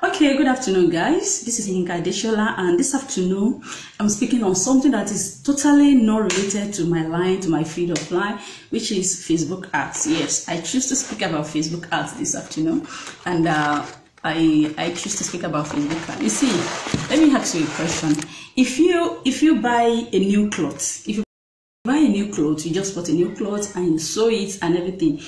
Okay, good afternoon, guys. This is Yinka Adeshola, and this afternoon I'm speaking on something that is totally not related to my line, to my feed of line, which is Facebook ads. Yes, I choose to speak about Facebook ads this afternoon, and I choose to speak about Facebook ads. You see, let me ask you a question. If you buy a new cloth, if you buy a new cloth, you just bought a new cloth and you sew it and everything.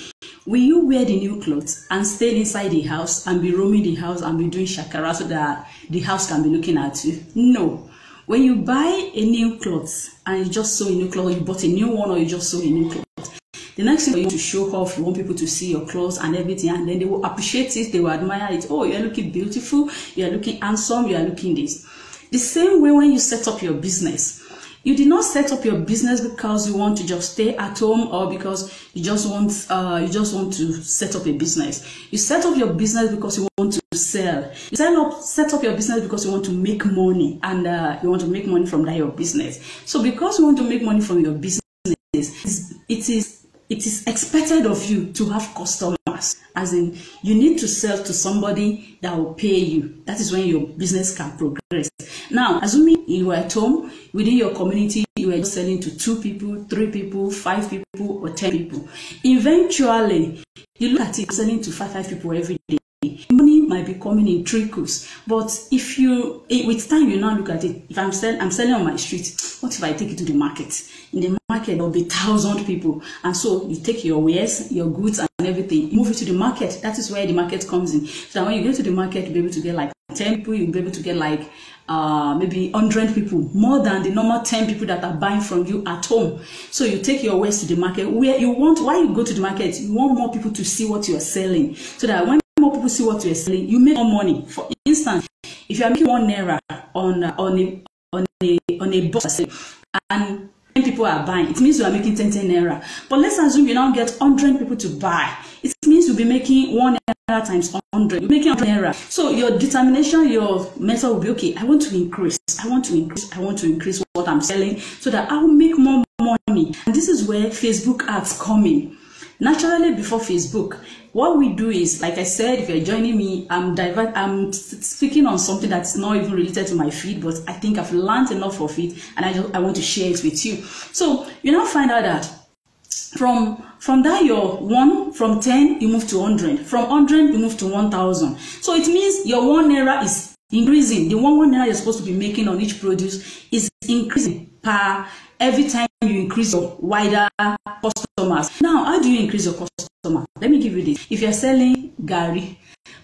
Will you wear the new clothes and stay inside the house and be roaming the house and be doing shakara so that the house can be looking at you? No. When you buy a new clothes and you just sew a new cloth, you bought a new one or you just sew a new cloth, the next thing you want to show off, you want people to see your clothes and everything, and then they will appreciate it, they will admire it. Oh, you're looking beautiful, you're looking handsome, you're looking this. The same way when you set up your business. You did not set up your business because you want to just stay at home or because you just want to set up a business. You set up your business because you want to sell. You set up your business because you want to make money, and you want to make money from that your business. So because you want to make money from your business, it is expected of you to have customers. As in, you need to sell to somebody that will pay you. That is when your business can progress. Now, assuming you were at home, within your community, you were just selling to 2 people, 3 people, 5 people, or 10 people. Eventually, you look at it, selling to 5 people every day. Money might be coming in trickles, but if you, with time, you now look at it. If I'm selling on my street, what if I take it to the market? In the market, there will be 1,000 people, and so you take your wares, your goods, and everything, you move it to the market. That is where the market comes in. So when you go to the market, you'll be able to get like 10 people. You'll be able to get like maybe 100 people, more than the normal 10 people that are buying from you at home. So you take your wares to the market. Where you want, why you go to the market, you want more people to see what you are selling, so that when more people see what you are selling, you make more money. For instance, if you are making 1 naira on a box and 10 people are buying, it means you are making 10 naira. But let's assume you now get 100 people to buy. It means you'll be making 1 naira times 100. You're making 100 naira. So your determination, your method will be, okay, I want to increase what I'm selling so that I will make more money. And this is where Facebook ads come in. Naturally, before Facebook, what we do is, like I said, if you're joining me, I'm speaking on something that's not even related to my feed, but I think I've learned enough of it, and I want to share it with you. So you now find out that from that your 1, from 10 you move to 100, from 100 you move to 1,000. So it means your 1 naira is increasing. The one naira you're supposed to be making on each produce is increasing per every time you increase your wider customers. Now, how do you increase your customer? Let me give you this. If you're selling gari,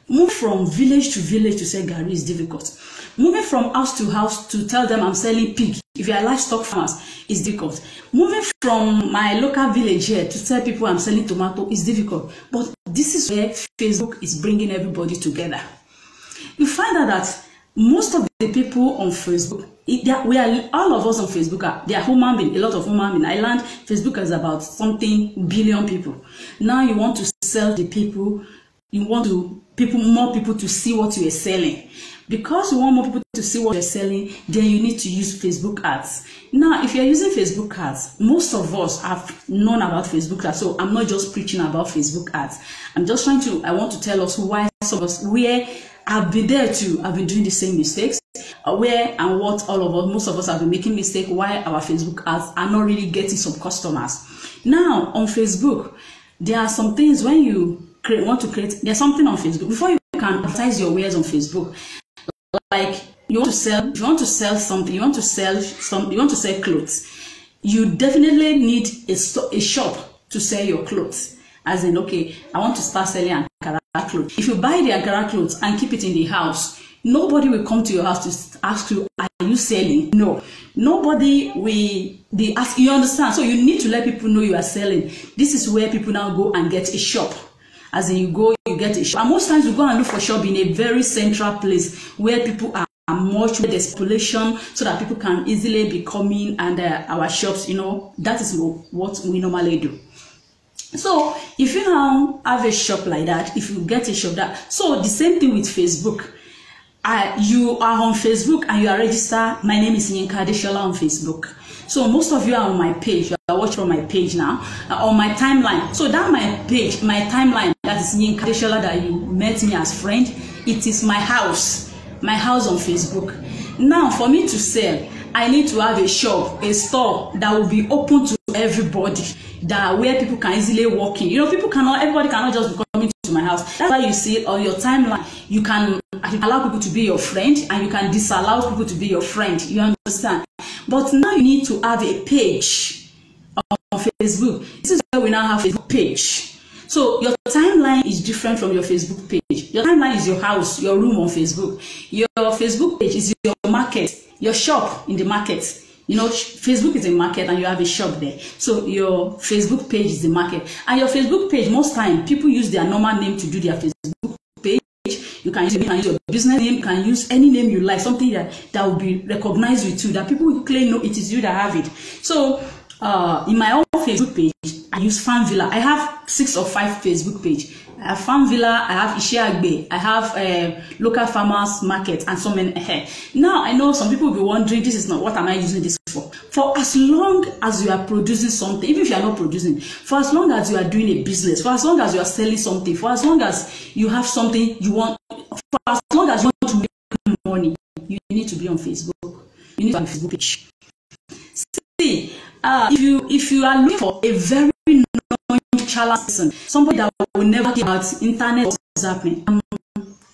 move from village to village to sell gari is difficult. Moving from house to house to tell them I'm selling pig, if you're livestock farmers, is difficult. Moving from my local village here to tell people I'm selling tomato is difficult. But this is where Facebook is bringing everybody together. You find out that most of the people on Facebook, all of us on Facebook they are human beings, a lot of human beings. I learned Facebook is about something billion people. Now you want to sell the people, you want more people to see what you are selling. Because you want more people to see what you're selling, then you need to use Facebook ads. Now, if you're using Facebook ads, most of us have known about Facebook ads, so I'm not just preaching about Facebook ads. I'm just I want to tell us why some of us, where I've been there too, I've been doing the same mistakes, where and what most of us have been making mistakes, why our Facebook ads are not really getting some customers. Now, on Facebook, there are some things when you want to create, there's something on Facebook. Before you can advertise your wares on Facebook, like you want to sell, if you want to sell something, you want to sell clothes, you definitely need a shop to sell your clothes. As in, okay, I want to start selling Ankara clothes. If you buy the Ankara clothes and keep it in the house, nobody will come to your house to ask you, are you selling? No. Nobody will ask, you understand? So you need to let people know you are selling. This is where people now go and get a shop. As in, you get a shop. And most times you go and look for a shop in a very central place where people are much with there's population, so that people can easily be coming, and our shops, that is what we normally do. So if you now have a shop like that, if you get a shop so the same thing with Facebook. You are on Facebook and you are registered. My name is Yinka Adeshola on Facebook. So most of you are on my page. You are watch from my page now, on my timeline. So that my page, my timeline, that is Yinka Adeshola, that you met me as friend, it is my house on Facebook. Now, for me to sell, I need to have a shop, a store that will be open to everybody, that where people can easily walk in. You know, everybody cannot just be coming to my house. That's why you see on your timeline, you can allow people to be your friend and you can disallow people to be your friend. You understand? But now you need to have a page on Facebook. This is where we now have a Facebook page. So your timeline is different from your Facebook page. Your timeline is your house, your room on Facebook. Your Facebook page is your market, your shop in the market. You know, Facebook is a market and you have a shop there. So your Facebook page is the market. And your Facebook page, most time, people use their normal name to do their Facebook page. You can use your business name, you can use any name you like, something that will be recognized with you, that people will claim, no, it is you that have it. So in my own Facebook page, I use Farm Villa. I have 6 or 5 Facebook page. I have Farm Villa, I have Ishiagbe, I have local farmers market, and so many. Now I know some people will be wondering, this is not, what am I using this for? For as long as you are producing something, even if you are not producing, for as long as you are doing a business, for as long as you are selling something, for as long as you have something you want, for as long as you want to make money, you need to be on Facebook. You need to have a Facebook page. See, if you are looking for a very nonchalant person, somebody that will never care about internet, what's happening, I'm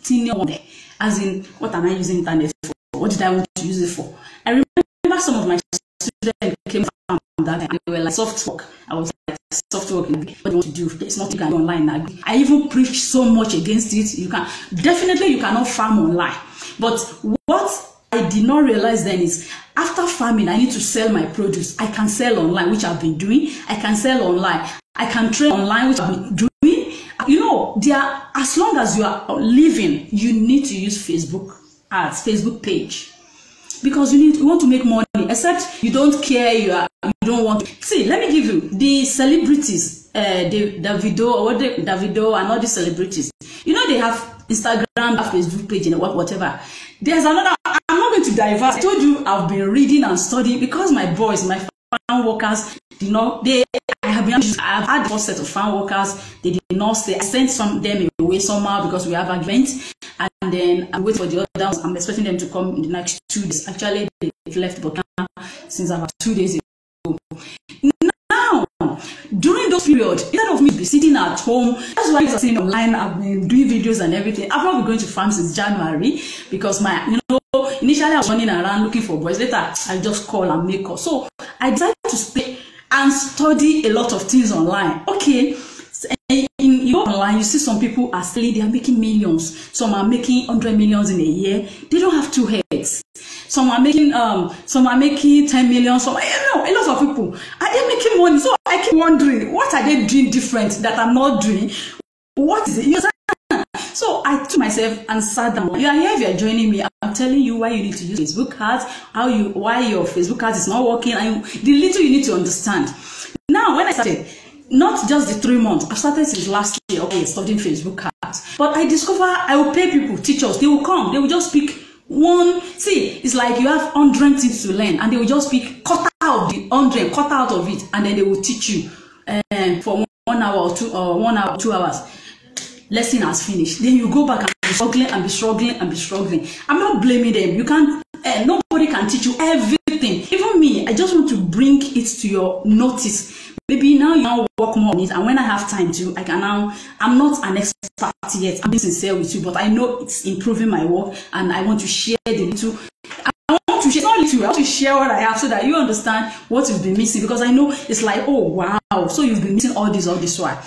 senior one there. As in, what am I using internet for? What did I want to use it for? I remember some of my students came from that, they were like, soft work. I was like, soft work, what do you want to do? There's nothing you can do online now. I even preach so much against it. You cannot farm online. But what I did not realize then is, after farming, I need to sell my produce. I can sell online, which I've been doing. I can sell online. I can trade online, which I've been doing. You know, as long as you are living, you need to use Facebook ads, Facebook page, because you want to make money. Except you don't care, you don't want to. See, let me give you the celebrities, Davido and all these celebrities. You know, they have Instagram, Facebook page, and whatever. There's another. I'm not going to divert. I told you I've been reading and studying, because my boys, my farm workers, you know, I've had the first set of farm workers. They did not stay. I sent them away somehow because we have an event, and then I wait for the others. I'm expecting them to come in the next 2 days. Actually, they've left Burkina since about 2 days ago. Now, during those periods, instead of me be sitting at home, that's why you're seeing online. I've been doing videos and everything. I've not been going to farm since January, because initially I was running around looking for boys. Later, I just call and make calls. So I decided to stay and study a lot of things online. Okay, you go online, you see some people are selling, they are making millions. Some are making 100 millions in a year. They don't have 2 heads. Some are making 10 million. Some, a lot of people are they making money. So I keep wondering, what are they doing different that I'm not doing? What is it? You know? So I took myself and sat down. You are here if you are joining me. I'm telling you why you need to use Facebook ads, why your Facebook ads is not working, and the little you need to understand. Now, when I started, not just the 3 months, I started since last year, okay, studying Facebook ads. But I discover I will pay people, teachers, they will come, they will just pick one. See, it's like you have 100 things to learn, and they will just pick quarter out of the 100, quarter out of it, and then they will teach you for 1 hour or 2 or 1 hour, 2 hours. Lesson has finished. Then you go back and be struggling and be struggling and be struggling. I'm not blaming them. You can't. Nobody can teach you everything. Even me, I just want to bring it to your notice. Maybe now you now work more on it, and when I have time to, I can now. I'm not an expert yet. I'm being sincere with you, but I know it's improving my work, and I want to share the little. I want to share, not little. I want to share what I have so that you understand what you've been missing. Because I know it's like, oh wow, so you've been missing all this while.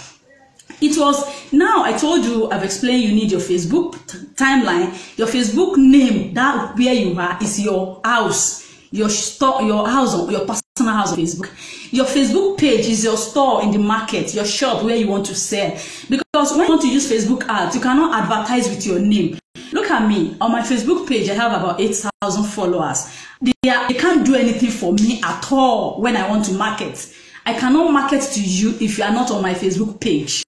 It was, now I told you, I've explained, you need your Facebook timeline, your Facebook name, that where you are is your house, your store, your house, your personal house on Facebook. Your Facebook page is your store in the market, your shop where you want to sell. Because when you want to use Facebook ads, you cannot advertise with your name. Look at me, on my Facebook page, I have about 8,000 followers. They can't do anything for me at all when I want to market. I cannot market to you if you are not on my Facebook page.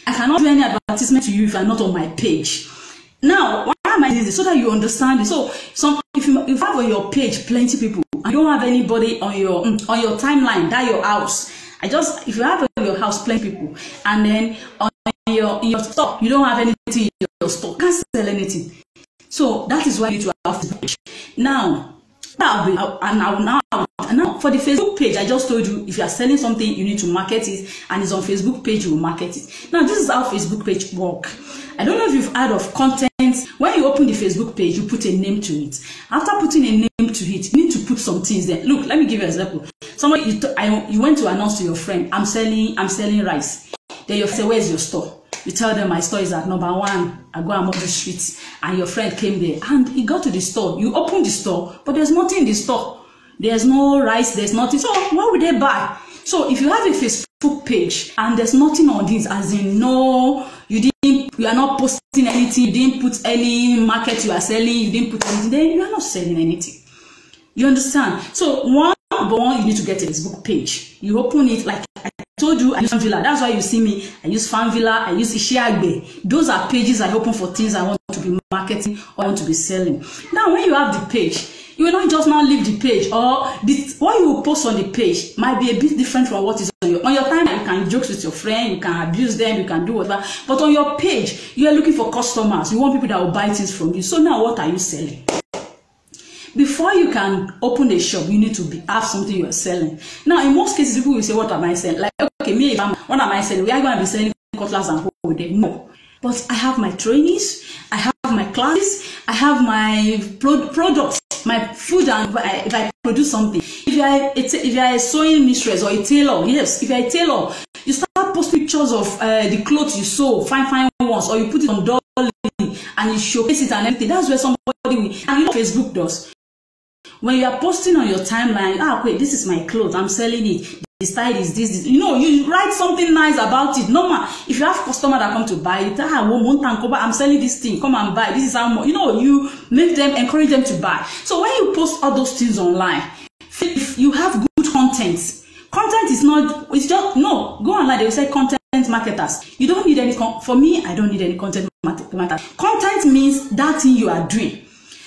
I cannot do any advertisement to you if you are not on my page. Now, why am I doing this? So that you understand it. So, if you have on your page plenty people, and you don't have anybody on your timeline, that your house, If you have in your house plenty people, and then in your store, you don't have anything in your store, you can't sell anything. So that is why you need to have Facebook page. Now for the Facebook page, I just told you, if you are selling something, you need to market it, and it's on Facebook page, you will market it. Now, this is how Facebook page work. I don't know if you've heard of content. When you open the Facebook page, you put a name to it. After putting a name to it, you need to put some things there. Look, let me give you an example. Somebody, you went to announce to your friend, I'm selling rice. Then you say, where's your store? You tell them, my store is at number 1, I go Amodu Street, and your friend came there, and he got to the store. You open the store, but there's nothing in the store. There's no rice, there's nothing. So what would they buy? So if you have a Facebook page and there's nothing on this, as in you are not posting anything, you didn't put any market you are selling, you didn't put anything, then you are not selling anything. You understand? So one, you need to get a Facebook page. You open it, like I told you, I use FanVilla. That's why you see me. I use FanVilla, I use Ishiagbe. Those are pages I open for things I want to be marketing or want to be selling. Now, when you have the page, you will not just now leave the page, or what you will post on the page might be a bit different from what is on your time. You can joke with your friend, you can abuse them, you can do whatever. But on your page, you are looking for customers. You want people that will buy things from you. So now, what are you selling? Before you can open a shop, you need to have something you are selling. Now, in most cases, people will say, what am I selling? Like, okay, me, what am I selling? We are going to be selling cutlass and whole day. No. But I have my trainings, I have my classes, I have my products, my food, and if I produce something. If you are a sewing mistress or a tailor, yes, if you are a tailor, you start posting pictures of the clothes you sew, fine ones, or you put it on Dolly and you showcase it and everything. That's where somebody will, and you know Facebook does. When you are posting on your timeline, wait, this is my clothes, I'm selling it. The style is this. You know, you write something nice about it. Normal. If you have customer that come to buy it, I'm selling this thing, come and buy. This is how much. You know, you make them, encourage them to buy. So when you post all those things online, if you have good content, content is not, it's just, no, go online, they will say content marketers. You don't need any, for me, I don't need any content marketers. Content means that thing you are doing.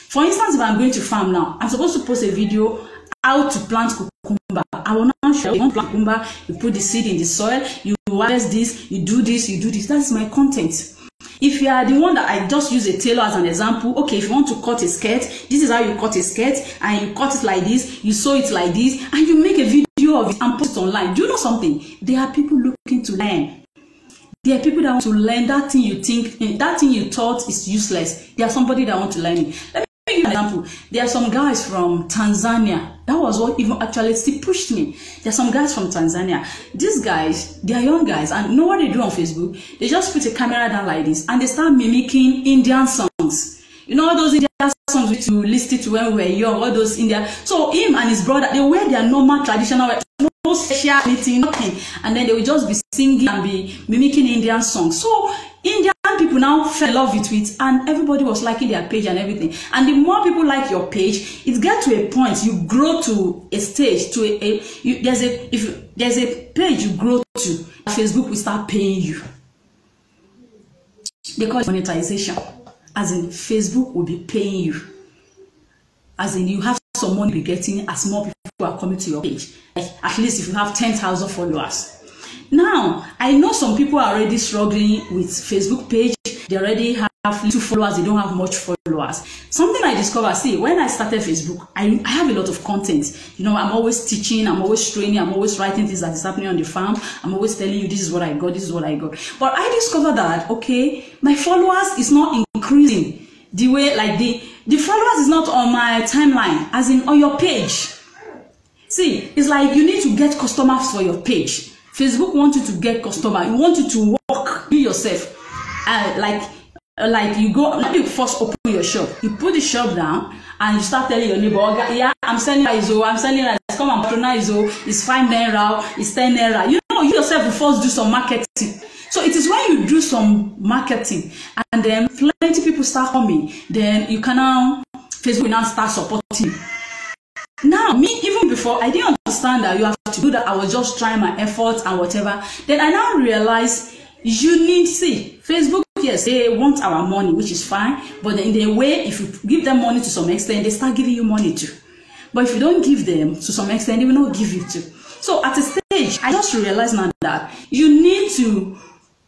For instance, if I'm going to farm now, I'm supposed to post a video how to plant cucumber. I will not show you plant cucumber, you put the seed in the soil, you harvest this, you do this, you do this. That's my content. If you are the one that I just use a tailor as an example, okay, if you want to cut a skirt, this is how you cut a skirt, and you cut it like this, you sew it like this, and you make a video of it and post it online. Do you know something? There are people looking to learn. There are people that want to learn that thing you think, that thing you thought is useless. There are somebody that want to learn it. Let me give you an example. There are some guys from Tanzania. That was what even actually still pushed me. There are some guys from Tanzania. These guys, they are young guys, and you know what they do on Facebook? They just put a camera down like this, and they start mimicking Indian songs. You know all those Indian songs which you listened to when we were young, all those Indian. So him and his brother, they wear their normal traditional wear, no special anything, nothing, and then they will just be singing and be mimicking Indian songs. So Indian people now fell in love with it, and everybody was liking their page and everything. And the more people like your page, it gets to a point, you grow to a stage, to if there's a page you grow to, Facebook will start paying you. They call it monetization. As in, Facebook will be paying you. As in, you have some money you're getting as more people are coming to your page. Like, at least if you have 10,000 followers. Now, I know some people are already struggling with Facebook page. They already have little followers. They don't have much followers. Something I discovered, see, when I started Facebook, I have a lot of content. You know, I'm always teaching, I'm always training, I'm always writing things that is happening on the farm. I'm always telling you, this is what I got, this is what I got. But I discovered that, okay, my followers is not increasing the way, like the followers is not on my timeline, as in on your page. See, it's like you need to get customers for your page. Facebook wants you to get customer. You want you to work you yourself. Like you go, let you first open your shop. You put the shop down and you start telling your neighbor, yeah, I'm selling rice, I'm selling rice. Come and patronize, it's 5 naira, it's 10 naira. You know, you yourself will first do some marketing. So it is when you do some marketing and then plenty people start coming, then you can now, Facebook will now start supporting you. Now, me, even before, I didn't understand that you have to do that. I was just trying my efforts and whatever. Then I now realized you need, see, Facebook, yes, they want our money, which is fine. But in a way, if you give them money to some extent, they start giving you money too. But if you don't give them to some extent, they will not give you too. So at a stage, stage, I just realized now that you need to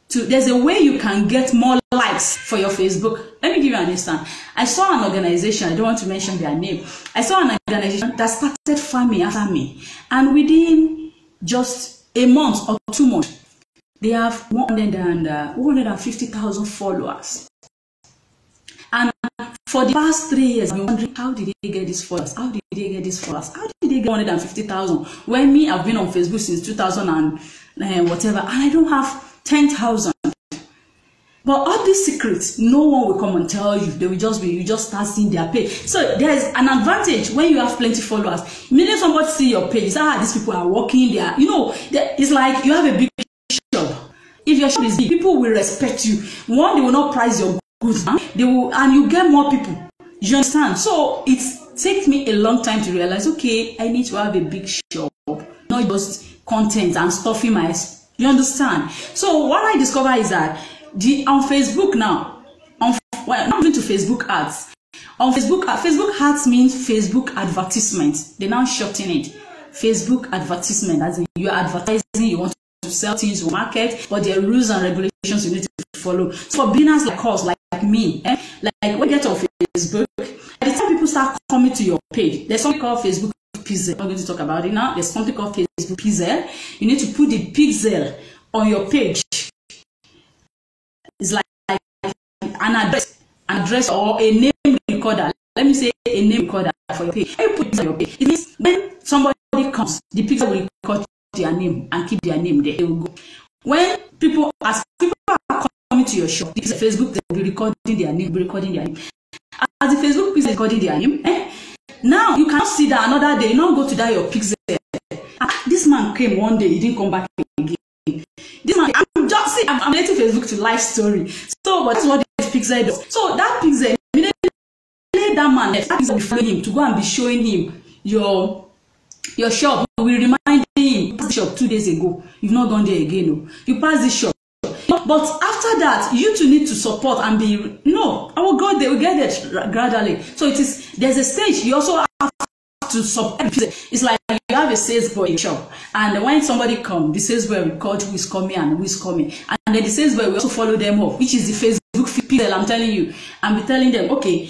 there's a way you can get more likes for your Facebook. Let me give you an instance. I saw an organization, I don't want to mention their name. I saw an organization that started farming after me, and within just a month or 2 months, they have 150,000 followers. And for the past 3 years, I've been wondering, how did they get these followers? How did they get these followers? How did they get 150,000? When me, I've been on Facebook since 2000 and whatever, and I don't have 10,000. But all these secrets, no one will come and tell you. They will just be, you just start seeing their page. So there is an advantage when you have plenty of followers. Immediately somebody see your page, these people are working there. You know, it's like you have a big shop. If your shop is big, people will respect you. One, they will not price your goods. They will, and you get more people. You understand? So it takes me a long time to realize, okay, I need to have a big shop, not just content and stuffing my. You understand? So what I discover is that on Facebook now, well, not even to Facebook ads. On Facebook ads means Facebook advertisement. They now shorten it. Facebook advertisement, as in you're advertising, you want to sell things, you market, but there are rules and regulations you need to follow. So for beginners like us, like me, like when you get on Facebook, by the time people start coming to your page, there's something called Facebook pixel. I'm going to talk about it now. There's something called Facebook pixel. You need to put the pixel on your page. It's like an address or a name recorder. Let me say a name recorder for your page. When you put it on your page, it means when somebody comes, the pixel will record their name and keep their name there. They will go. When people are coming to your shop, this is Facebook, they will be recording their name, As the Facebook pixel is recording their name, now you cannot see that another day, you don't go to that your pixel. This man came one day, he didn't come back again. This man, I'm relating Facebook to life story. So, but that's what this pixel does. So that pixel, immediately that man, that pixel will follow him to go and be showing him your shop. You will remind him, you passed the shop 2 days ago. You've not gone there again. No. You passed the shop. But after that, you two need to support and be, no, I will go there, we get it gradually. So there's a stage, you also have to support. It's like you have a sales boy in your shop, and when somebody comes, the sales boy will record who is coming and who is coming, and then the sales boy will also follow them up, which is the Facebook pixel. I'm telling you, and be telling them, okay,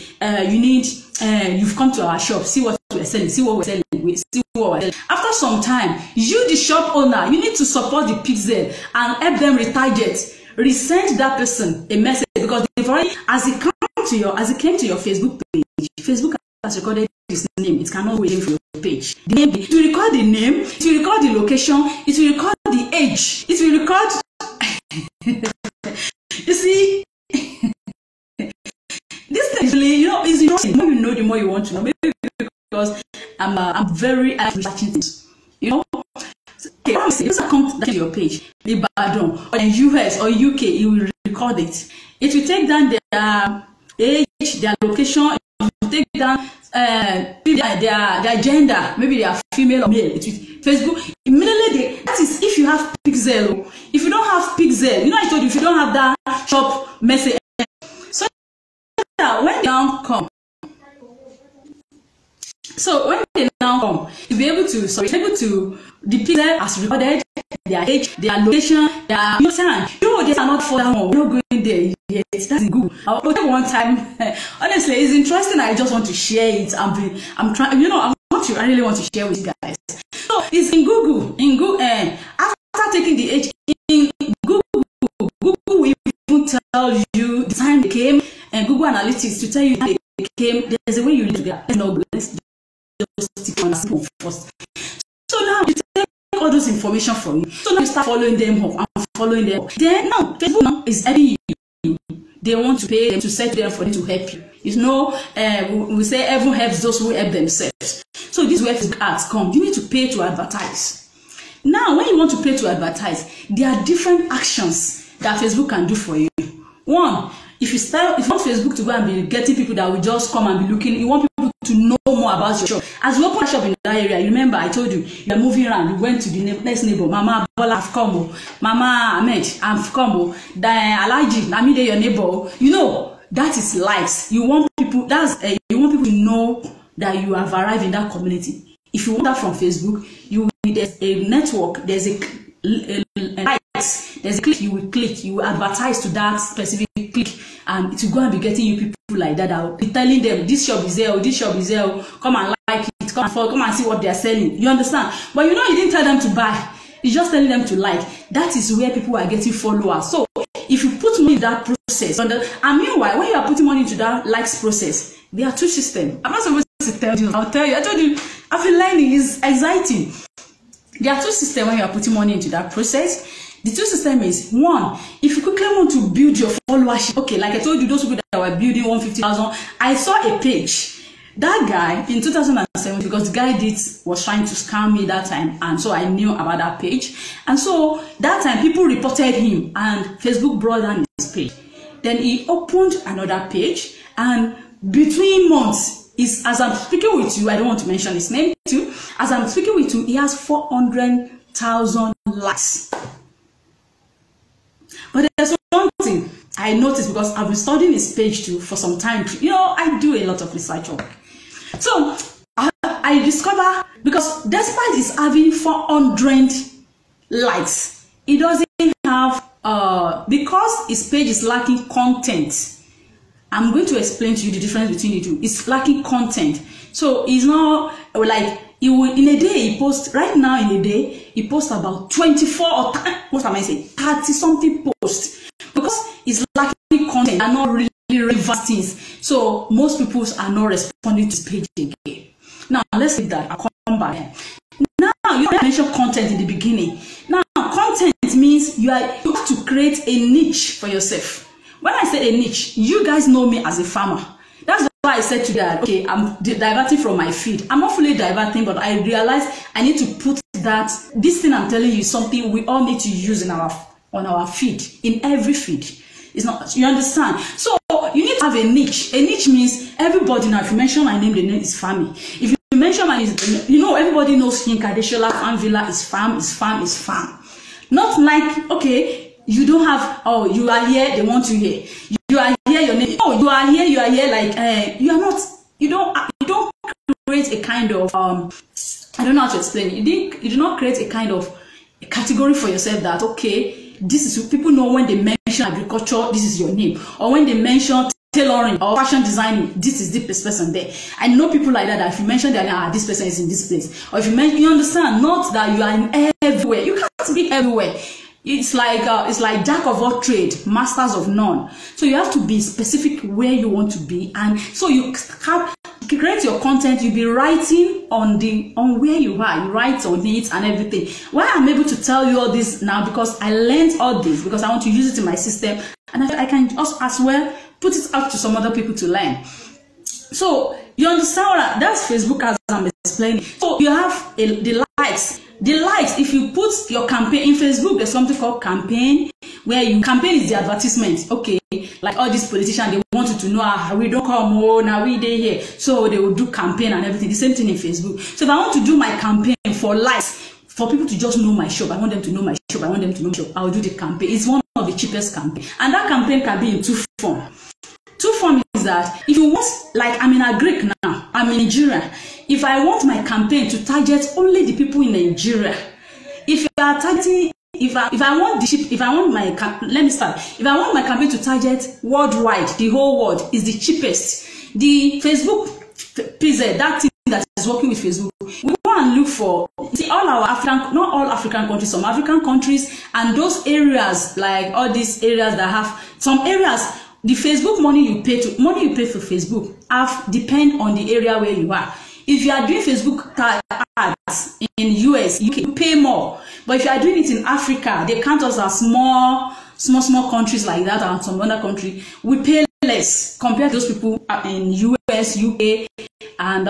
you've come to our shop, see what we're selling, see what we're selling, see what we're selling. After some time, you, the shop owner, you need to support the pixel and help them retarget, resend that person a message, because they've already, as it came to your Facebook page, Facebook has recorded his name. It cannot wait for your page. The name, it will record the name, it will record the location, it will record the age, it will record. You see, this thing is really, you know, is interesting. The more you know, the more you want to know. Maybe because I'm very researching things. You know, okay, if I come to your page, the Badon or in US or UK, it will record it. It will take down their age, their location. It will take down their gender, maybe they are female or male. Facebook immediately, that is if you have pixel. If you don't have pixel, you know, I told you, if you don't have that shop message, so when they now come, you'll be able to, the pixel has recorded their age, their location, their time. You know, they are not for that one. We're not going there yet. That's good. I'll put it one time. Honestly, it's interesting. I just want to share it. I'm trying, you know, I really want to share with you guys. So it's in Google. After taking the age in Google will even tell you the time they came, and Google Analytics to tell you how they came. There's a way you need to get. No, let's just stick on that first. So now you take all those information for you. So now you start following them up and following them up. Then now Facebook now is helping you. They want to pay them to set them for them to help you. You know, we say everyone helps those who help themselves. So this is where Facebook ads come. You need to pay to advertise. Now, when you want to pay to advertise, there are different actions that Facebook can do for you. One, if you want Facebook to go and be getting people that will just come and be looking, you want people to know more about your shop. As you open a shop in that area, you remember I told you, you are moving around, you went to the next neighbor, Mama Bola, I've come, Mama Ahmed, I've come, Alaji, Namide, your neighbor. You know, that is likes. You want people, you want people to know that you have arrived in that community. If you want that from Facebook, you will there's a network, there's a likes, there's a click, you will click, you will advertise to that specific click, and it will go and be getting you people like that. I'll be telling them this shop is there, this shop is there, come and like it, come and see what they are selling. You understand? But you know, you didn't tell them to buy. You're just telling them to like. That is where people are getting followers. So if you put money in that process, and meanwhile, when you are putting money into that likes process, there are two systems. I'm not supposed to tell you. I'll tell you. I told you. I've been learning. It's exciting. There are two systems when you are putting money into that process. The two systems is, one, if you quickly want to build your followership, okay, like I told you, those people that were building 150,000, I saw a page. That guy in 2007, because the guy was trying to scam me that time, and so I knew about that page. And so that time people reported him, and Facebook brought down his page. Then he opened another page, and between months, as I'm speaking with you, I don't want to mention his name too. As I'm speaking with you, he has 400,000 likes. But there's one thing I noticed, because I've been studying his page too for some time. You know, I do a lot of research work. So I discover, because despite his having 400 likes, he doesn't have because his page is lacking content. I'm going to explain to you the difference between the two. It's lacking content. So it's not like he will, in a day he posts, right now in a day he posts about 24 or what am I saying, 30 something posts, because it's lacking content and not really relevant things. So most people are not responding to his page again. Now let's leave that. I'll come back. Now you mentioned content in the beginning. Now content means you have to create a niche for yourself. When I said a niche, you guys know me as a farmer. That's why I said to that, okay, I'm diverting from my feed. I'm not fully diverting, but I realized I need to put that, this thing I'm telling you is something we all need to use in on our feed, in every feed. It's not, you understand? So you need to have a niche. A niche means everybody, now if you mention my name, the name is farming. If you mention my name, you know, everybody knows Yinka Adeshola Farm Villa is farm, is farm, is farm. Not like, okay, you don't have, oh, you are here, they want you here. You are here, your name. Oh, you are here, like, you are not, you don't create a kind of, I don't know how to explain it. You do not create a kind of a category for yourself that, okay, this is, people know when they mention agriculture, this is your name. Or when they mention tailoring or fashion designing, this is the person there. I know people like that if you mention their name, this person is in this place. Or if you mention, you understand, not that you are in everywhere. You can't be everywhere. It's like jack of all trade, masters of none. So you have to be specific where you want to be, and so you create your content. You be writing on where you are. You write on it and everything. Why I'm able to tell you all this now, because I learned all this, because I want to use it in my system, and I can also as well put it out to some other people to learn. So you understand that's Facebook as I'm explaining. So you have the likes. The likes, if you put your campaign in Facebook, there's something called campaign, where you campaign is the advertisement. Okay, like all these politicians, they want you to know, we don't come, oh, now we day here. So they will do campaign and everything. The same thing in Facebook. So if I want to do my campaign for likes, for people to just know my shop, I want them to know my shop, I want them to know my shop, I'll do the campaign. It's one of the cheapest campaign. And that campaign can be in two forms. Two forms is that if you want, like I'm in a Greek now, I'm in Nigeria. If I want my campaign to target only the people in Nigeria, if you are targeting, if I want my campaign to target worldwide, the whole world is the cheapest. The Facebook PZ, that thing that is working with Facebook, we go and look for, see, all our African, not all African countries, some African countries, and those areas, like all these areas that have some areas. The Facebook money you pay for Facebook depend on the area where you are. If you are doing Facebook ads in US, you can pay more. But if you are doing it in Africa, they count us as small countries like that, and some other country, we pay less compared to those people in US, UK, and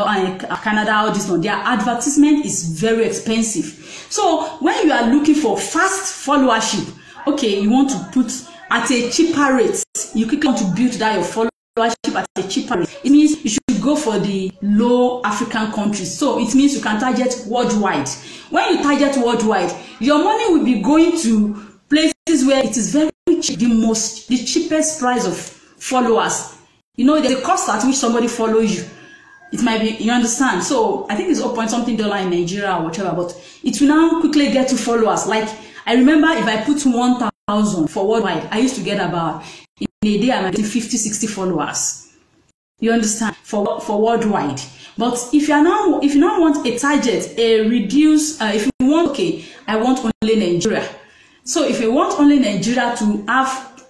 Canada. All this one, their advertisement is very expensive. So when you are looking for fast followership, okay, you want to put at a cheaper rate, you quickly want to build that your followership at a cheaper rate. It means you should go for the low African countries. So it means you can target worldwide. When you target worldwide, your money will be going to places where it is very cheap, the cheapest price of followers. You know, there's a cost at which somebody follows you. it might be, you understand? So I think it's $0 something in Nigeria or whatever, but it will now quickly get to followers. Like, I remember if I put 1,000 for worldwide, I used to get about, in a day, I might get 50, 60 followers. You understand? For worldwide. But if you now want a target, a reduce, if you want, okay, I want only Nigeria. So if you want only Nigeria to have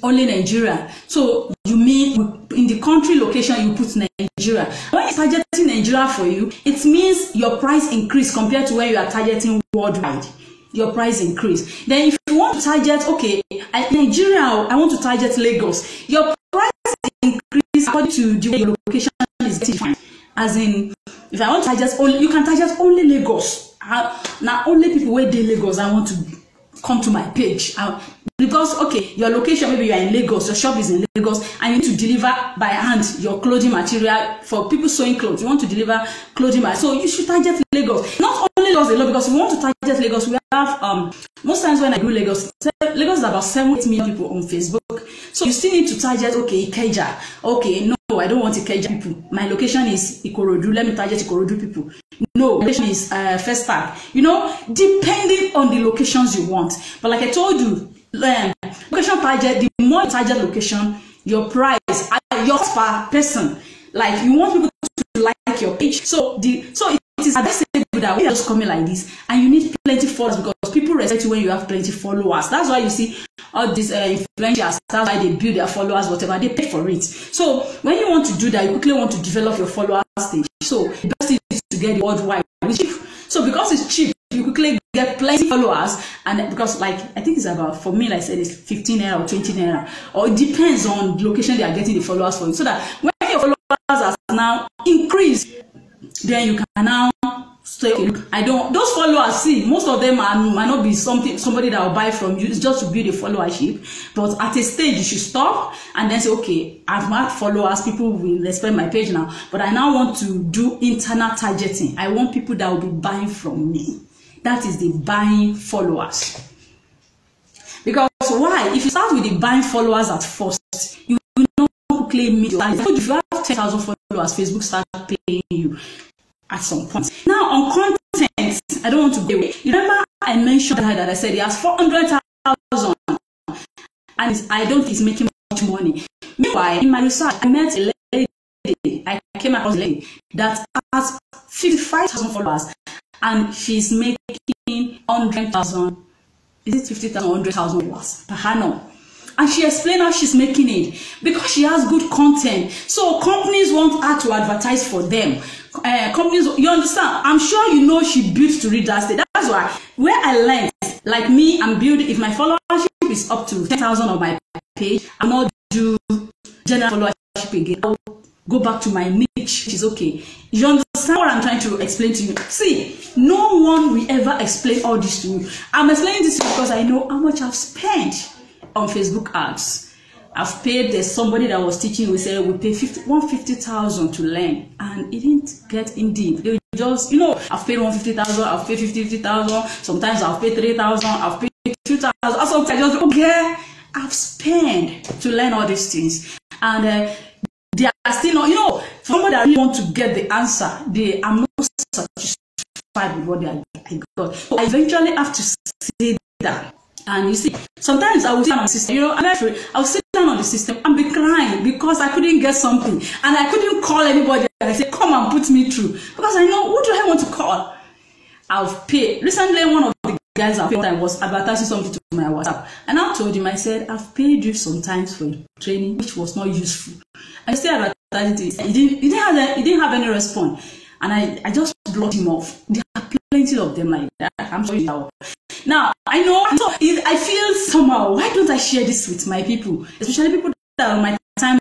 only Nigeria, so you mean in the country location you put Nigeria. When you're targeting Nigeria for you, it means your price increase compared to when you are targeting worldwide. Your price increase. Then if you want to target, okay, Nigeria, I want to target Lagos, your price increase according to the way your location is defined. As in, if I want to target only, you can target only Lagos. Now only people where they Lagos, I want to come to my page. Because, okay, your location, maybe you are in Lagos, your shop is in Lagos, and you need to deliver by hand your clothing material for people sewing clothes. You want to deliver clothing material. So you should target Lagos. Not only Lagos alone, because if you want to target Lagos, we have, most times when I do Lagos is about 7-8 million people on Facebook. So you still need to target, okay, Ikeja. Okay, no, I don't want Ikeja people. My location is Ikorodu. Let me target Ikorodu people. No, location is First Park. You know, depending on the locations you want. But like I told you, location target, the more you target location, your price, your cost per person. Like, you want people to like your page. So it is advisable that we are just coming like this, and you need plenty followers, because people respect you when you have plenty followers. That's why you see all these influencers, that's why they build their followers, whatever, they pay for it. So when you want to do that, you quickly want to develop your follower stage. So the best thing is to get the worldwide. So because it's cheap, you quickly get plenty followers, and because, like, I think it's about, for me, like I said, it's 15 naira or 20 naira, or it depends on the location they are getting the followers for you. So that when your followers are now increased, then you can now say, okay, those followers, see, most of them might not be somebody that will buy from you. It's just to build a followership. But at a stage, you should stop and then say, okay, I've had followers, people will respect my page now, but I now want to do internal targeting. I want people that will be buying from me. That is the buying followers. Because why? If you start with the buying followers at first, you will not quickly meet your target. If you have 10,000 followers, Facebook starts paying you at some point. Now on content, I don't want to go away. You remember I mentioned that I said he has 400,000, and I don't think he's making much money. Meanwhile, in my research, I met a lady. I came across a lady that has 55,000 followers, and she's making 100,000. Is it 50,000 or 100,000 per annum? And she explained how she's making it because she has good content. So companies want her to advertise for them. Companies, you understand? I'm sure you know she built to read that state. That's why where I learned, like me, I'm building. If my followership is up to 10,000 on my page, I'm not do general followership again. I'll go back to my niche, which is okay. You understand what I'm trying to explain to you? See, no one will ever explain all this to you. I'm explaining this because I know how much I've spent on Facebook ads. I've paid. There's somebody that was teaching. We said we pay 150,000 to learn, and it didn't get in deep. They just, you know, I've paid 150,000. I've paid 50,000. Sometimes I've paid 3,000. I've paid 2,000. Sometimes I just okay. I've spent to learn all these things, and they are still not. You know, for somebody that really want to get the answer, I'm not satisfied with what I got. So I eventually have to say that. And you see, sometimes I will sit down on the system, you know, I will sit down on the system and be crying because I couldn't get something. And I couldn't call anybody and say, come and put me through. Because I know, who do I want to call? I've paid. Recently, one of the guys I paid was advertising something to my WhatsApp. And I told him, I said, I've paid you sometimes for training, which was not useful. I still advertising to him. He didn't have any response. And I just blocked him off. There are plenty of them like that. I'm sure you know. Now, I know, so I feel somehow, why don't I share this with my people? Especially people that are on my timeline,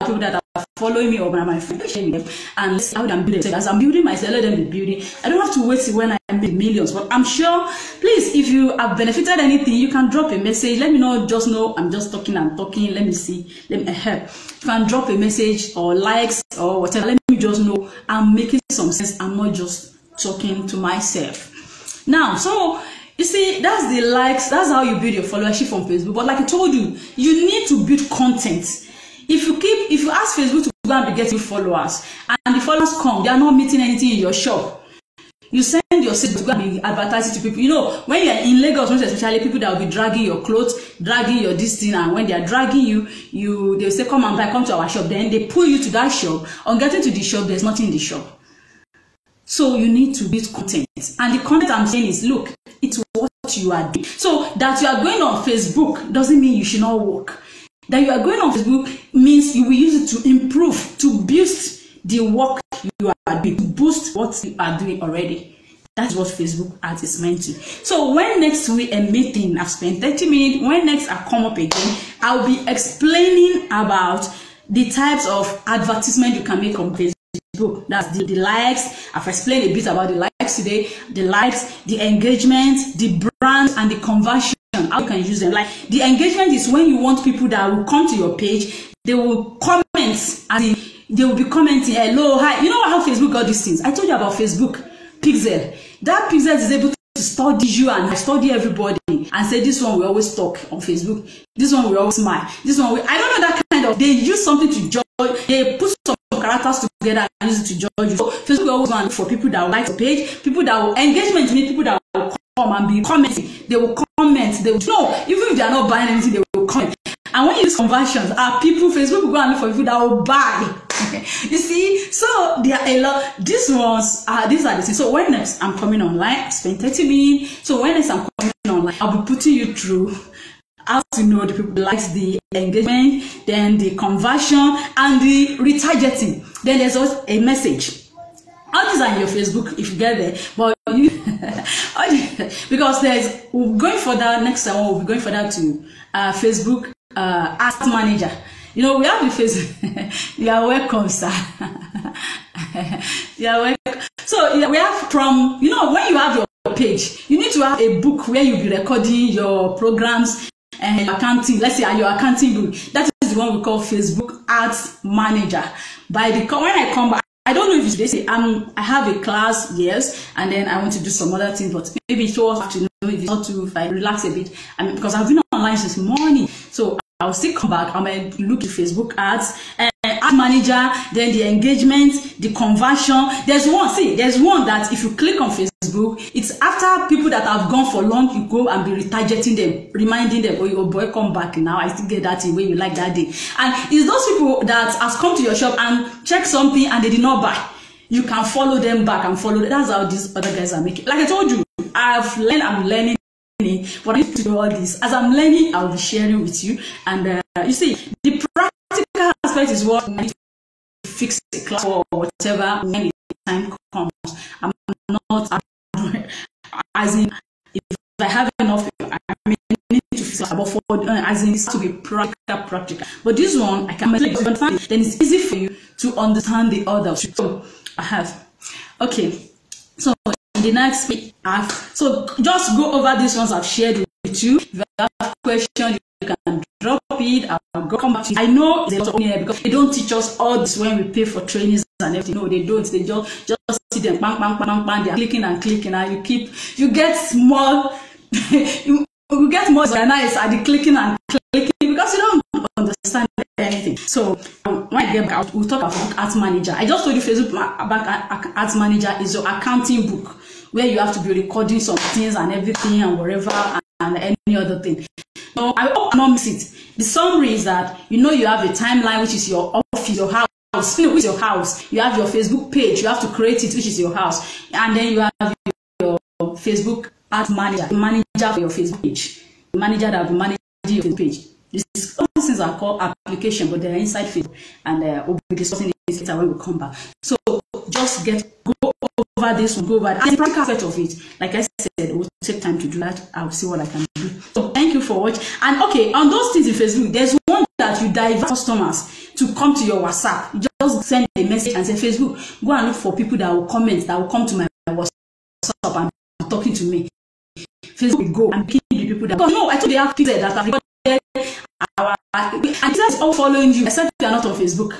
people that are following me or my friends, sharing them, and let's see how I'm building. As I'm building myself, let them be building. I don't have to wait till when I make millions, but I'm sure, please, if you have benefited anything, you can drop a message. Let me know, just know I'm just talking and talking. Let me see. Let me help. You can drop a message or likes or whatever. Let me just know I'm making some sense. I'm not just talking to myself. Now, so you see, that's the likes, that's how you build your followership on Facebook. But like I told you, you need to build content. If you ask Facebook to go and be getting followers, and the followers come, they are not meeting anything in your shop. You send your sales to go and be advertising to people. You know, when you're in Lagos, especially people that will be dragging your clothes, dragging your this thing, and when they are dragging you, they'll say, come and buy, come to our shop. Then they pull you to that shop. On getting to the shop, there's nothing in the shop. So you need to build content. And the content I'm saying is, look, it's what you are doing. So that you are going on Facebook doesn't mean you should not work. That you are going on Facebook means you will use it to improve, to boost the work you are doing, to boost what you are doing already. That's what Facebook ads is meant to. So when next we a meeting, I've spent 30 minutes, when next I come up again, I'll be explaining about the types of advertisement you can make on Facebook. That's the likes. I've explained a bit about the likes today, the likes, the engagement, the brand, and the conversion. How you can use them. Like the engagement is when you want people that will come to your page, they will comment, and they will be commenting, hello, hi. You know how Facebook got these things? I told you about Facebook Pixel. That Pixel is able to study you and study everybody and say, this one we always talk on Facebook, this one we always smile, this one I don't know, that kind of, they use something to judge, they put some characters together and use it to judge you. So Facebook always want for people that will like the page, people that will engagement, mean people that will come and be commenting, they will comment, they will know, even if they are not buying anything, they will comment. And when you use conversions, people, Facebook will go and look for people that will buy. You see, so there are a lot. These ones, these are the things. So when next I'm coming online, I spend 30 minutes. So when next I'm coming online, I'll be putting you through how to know the people likes the engagement, then the conversion, and the retargeting. Then there's also a message. All these are in your Facebook if you get there, but you because we're going further next time. We'll be going further to Facebook Ads Manager. You know, we have the Facebook. You are welcome, sir. You are welcome. So we have from, you know, when you have your page, you need to have a book where you'll be recording your programs and accounting. Let's say your accounting book. That is the one we call Facebook Ads Manager. When I come back, I don't know if they say I have a class, yes, and then I want to do some other things, but maybe it's all have to know if it's not to, if I relax a bit. I mean, because I've been online since morning, so I'll still come back. I might look at Facebook ads, ad manager, then the engagement, the conversion. There's one that if you click on Facebook, it's after people that have gone for long, you go and be retargeting them, reminding them, oh, your boy come back now, I still get that way you like that day. And it's those people that has come to your shop and check something and they did not buy. You can follow them back and follow them. That's how these other guys are making. Like I told you, I'm learning. But I need to do all this. As I'm learning, I'll be sharing with you. And you see, the practical aspect is what I need to fix the class or whatever when the time comes. I'm not as in if I have enough, I need to fix it. But for as in it's to be practical. But this one, I can make it understand. Then it's easy for you to understand the others. So I have okay. So in the next week, so just go over these ones I've shared with you. If you have questions, you can drop it. I'll come back to you. I know there's a lot of here because they don't teach us all this when we pay for trainings and everything. No, they don't. They just see them bang, bang, bang, bang. They're clicking and clicking, and you get more, you get more organized at the clicking and clicking because you don't understand anything. So when I get back, we'll talk about Ads Manager. I just told you Facebook Ads Manager is your accounting book where you have to be recording some things and everything and whatever and any other thing. So I hope I don't miss it. The summary is that you have a timeline, which is your office, your house, which is your house. You have your Facebook page, you have to create it, which is your house, and then you have your Facebook Ads Manager, the manager for your Facebook page, the manager that will manage your Facebook page. All these things are called application, but they're inside Facebook, and we'll be discussing this later when we come back. So just go over this, go over the practical aspect of it. Like I said, it will take time to do that. I'll see what I can do. So thank you for watching. And okay, on those things in Facebook, there's one that you divert customers to come to your WhatsApp. You just send a message and say, Facebook, go and look for people that will comment, that will come to my WhatsApp and be talking to me. Facebook will go and pick the people that. Because no, I told you have people that have recorded and it's all following you, except you are not on Facebook.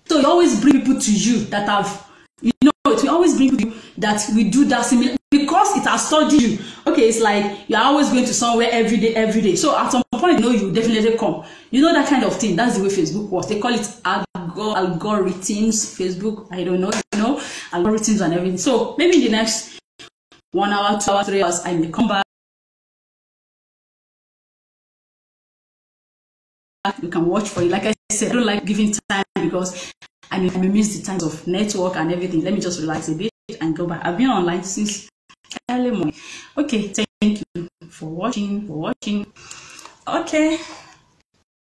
So you always bring people to you that have, it will always bring people that we do that similar, because because it has studied you. Okay, it's like you're always going to somewhere every day. So at some point, you know, you definitely come. You know, that kind of thing. That's the way Facebook works. They call it algorithms. Facebook, I don't know, you know, algorithms and everything. So maybe in the next 1 hour, 2 hours, 3 hours, I may come back. You can watch for it. Like I said, I don't like giving time because I may miss the times of network and everything. Let me just relax a bit and go back. I've been online since early morning. Okay, thank you for watching. Okay.